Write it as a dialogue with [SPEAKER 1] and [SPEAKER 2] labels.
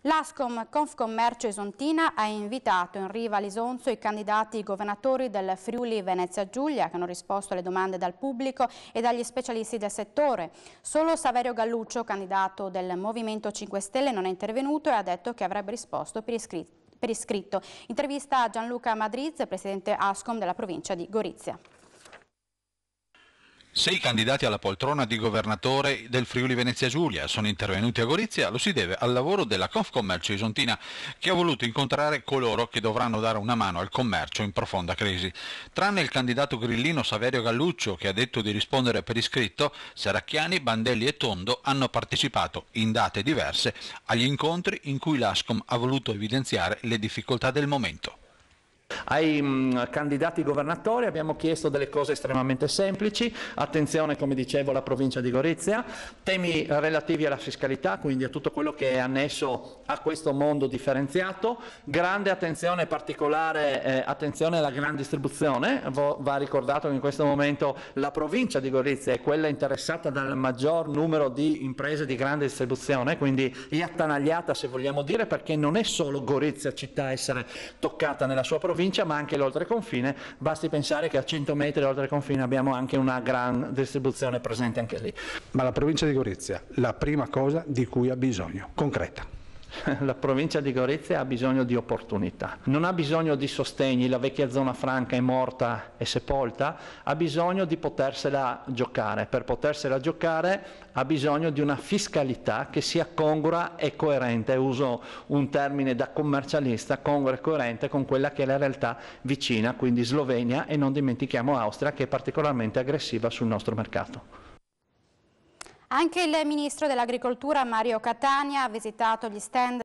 [SPEAKER 1] L'Ascom Confcommercio Isontina ha invitato in riva all'Isonzo i candidati governatori del Friuli Venezia Giulia che hanno risposto alle domande dal pubblico e dagli specialisti del settore. Solo Saverio Galluccio, candidato del Movimento 5 Stelle, non è intervenuto e ha detto che avrebbe risposto per iscritto. Intervista a Gianluca Madriz, presidente Ascom della provincia di Gorizia.
[SPEAKER 2] Se i candidati alla poltrona di governatore del Friuli Venezia Giulia sono intervenuti a Gorizia, lo si deve al lavoro della Confcommercio Isontina, che ha voluto incontrare coloro che dovranno dare una mano al commercio in profonda crisi. Tranne il candidato grillino Saverio Galluccio, che ha detto di rispondere per iscritto, Serracchiani, Bandelli e Tondo hanno partecipato in date diverse agli incontri in cui l'Ascom ha voluto evidenziare le difficoltà del momento.
[SPEAKER 3] Ai candidati governatori abbiamo chiesto delle cose estremamente semplici: attenzione, come dicevo, alla provincia di Gorizia, temi relativi alla fiscalità, quindi a tutto quello che è annesso a questo mondo differenziato, grande attenzione, particolare attenzione alla gran distribuzione. Va ricordato che in questo momento la provincia di Gorizia è quella interessata dal maggior numero di imprese di grande distribuzione, quindi è attanagliata, se vogliamo dire, perché non è solo Gorizia città a essere toccata nella sua provincia, ma anche l'oltreconfine. Basti pensare che a 100 metri oltre confine abbiamo anche una gran distribuzione presente anche lì.
[SPEAKER 4] Ma la provincia di Gorizia, la prima cosa di cui ha bisogno, concreta.
[SPEAKER 3] La provincia di Gorizia ha bisogno di opportunità, non ha bisogno di sostegni, la vecchia zona franca è morta e sepolta, ha bisogno di potersela giocare. Per potersela giocare ha bisogno di una fiscalità che sia congrua e coerente, uso un termine da commercialista, congrua e coerente con quella che è la realtà vicina, quindi Slovenia, e non dimentichiamo Austria, che è particolarmente aggressiva sul nostro mercato.
[SPEAKER 1] Anche il ministro dell'Agricoltura Mario Catania ha visitato gli stand